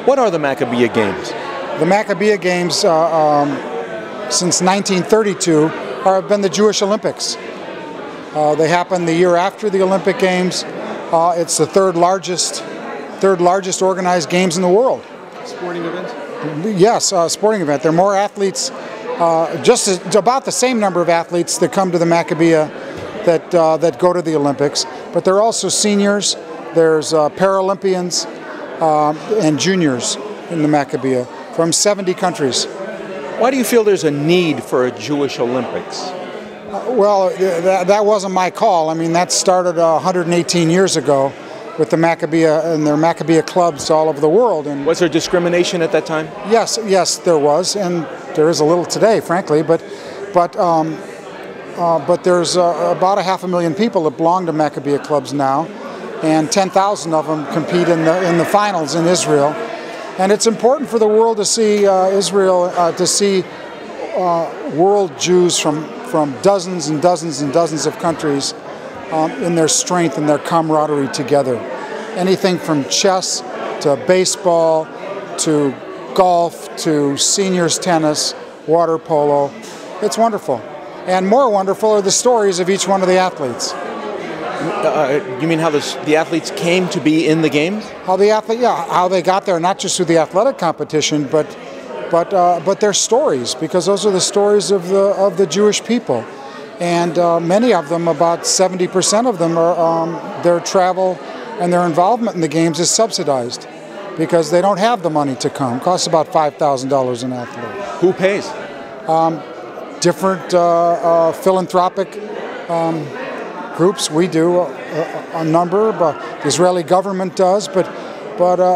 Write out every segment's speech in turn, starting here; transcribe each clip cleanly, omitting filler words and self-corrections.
What are the Maccabiah Games? The Maccabiah Games, since 1932, have been the Jewish Olympics. They happen the year after the Olympic Games. It's the third largest organized games in the world. Sporting event? Yes, sporting event. There are more athletes, about the same number of athletes that come to the Maccabiah that go to the Olympics. But there are also seniors, there's Paralympians, and juniors in the Maccabiah from 70 countries. Why do you feel there's a need for a Jewish Olympics? Well, that wasn't my call. I mean, that started 118 years ago with the Maccabiah and their Maccabiah clubs all over the world. And was there discrimination at that time? Yes, there was, and there is a little today, frankly. But there's about 500,000 people that belong to Maccabiah clubs now, and 10,000 of them compete in the finals in Israel. And it's important for the world to see Israel, to see world Jews from dozens and dozens and dozens of countries in their strength and their camaraderie together. Anything from chess to baseball to golf to seniors tennis, water polo. It's wonderful. And more wonderful are the stories of each one of the athletes. You mean how the athletes came to be in the games? How they got there, not just through the athletic competition, but their stories, because those are the stories of the Jewish people, and many of them, about 70% of them, their travel and their involvement in the games is subsidized because they don't have the money to come. It costs about $5,000 an athlete. Who pays? Different philanthropic groups. We do a number, but the Israeli government does, but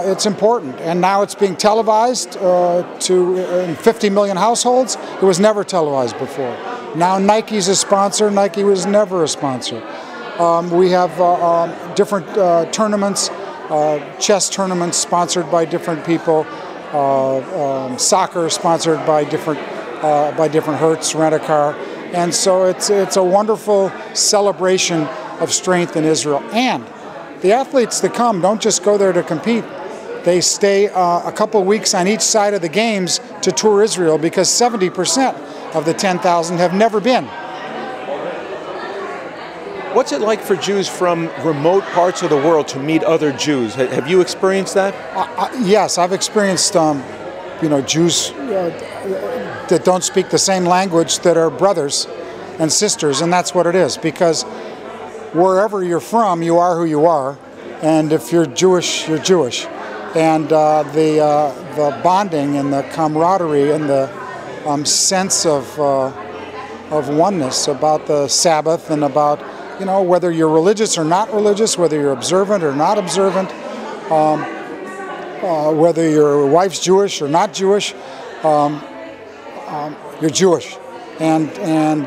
it's important. And now it's being televised in 50 million households. It was never televised before. Now Nike's a sponsor. Nike was never a sponsor. We have different tournaments, chess tournaments sponsored by different people, soccer sponsored by different Hertz, Rent-A-Car. And so it's a wonderful celebration of strength in Israel. And the athletes that come don't just go there to compete. They stay a couple weeks on each side of the games to tour Israel, because 70% of the 10,000 have never been. What's it like for Jews from remote parts of the world to meet other Jews? Have you experienced that? Yes, I've experienced Jews that don't speak the same language that are brothers and sisters, and that's what it is, because wherever you're from, you are who you are, and if you're Jewish, you're Jewish. And the bonding and the camaraderie and the sense of oneness about the Sabbath, and about whether you're religious or not religious, whether you're observant or not observant, whether your wife's Jewish or not Jewish, you're Jewish. And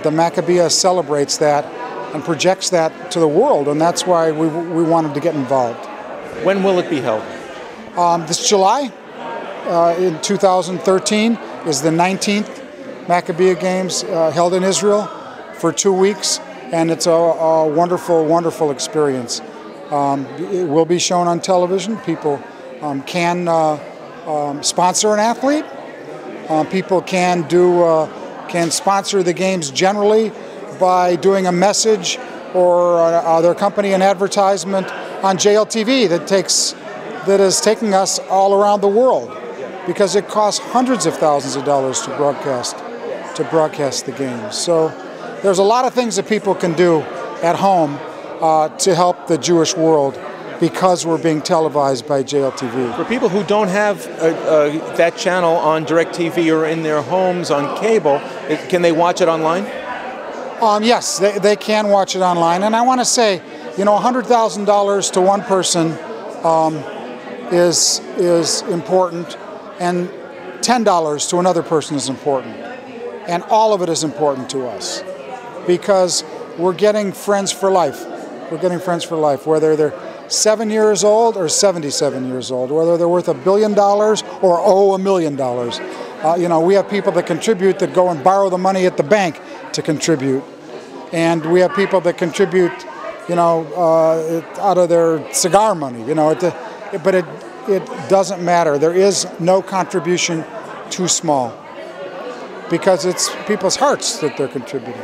the Maccabiah celebrates that and projects that to the world, and that's why we wanted to get involved. When will it be held? This July, in 2013, is the 19th Maccabiah Games held in Israel for 2 weeks, and it's a wonderful, wonderful experience. It will be shown on television. People can sponsor an athlete. People can sponsor the games generally by doing a message or their company an advertisement on JLTV that is taking us all around the world, because it costs hundreds of thousands of dollars to broadcast the games. So there's a lot of things that people can do at home to help the Jewish world, because we're being televised by JLTV. For people who don't have that channel on DirecTV or in their homes on cable, can they watch it online? Yes, they can watch it online. And I want to say, $100,000 to one person is important, and $10 to another person is important. And all of it is important to us, because we're getting friends for life. We're getting friends for life, whether they're 7 years old or 77 years old, whether they're worth $1 billion or owe $1 million. We have people that contribute that go and borrow the money at the bank to contribute. And we have people that contribute, out of their cigar money, but it doesn't matter. There is no contribution too small, because it's people's hearts that they're contributing.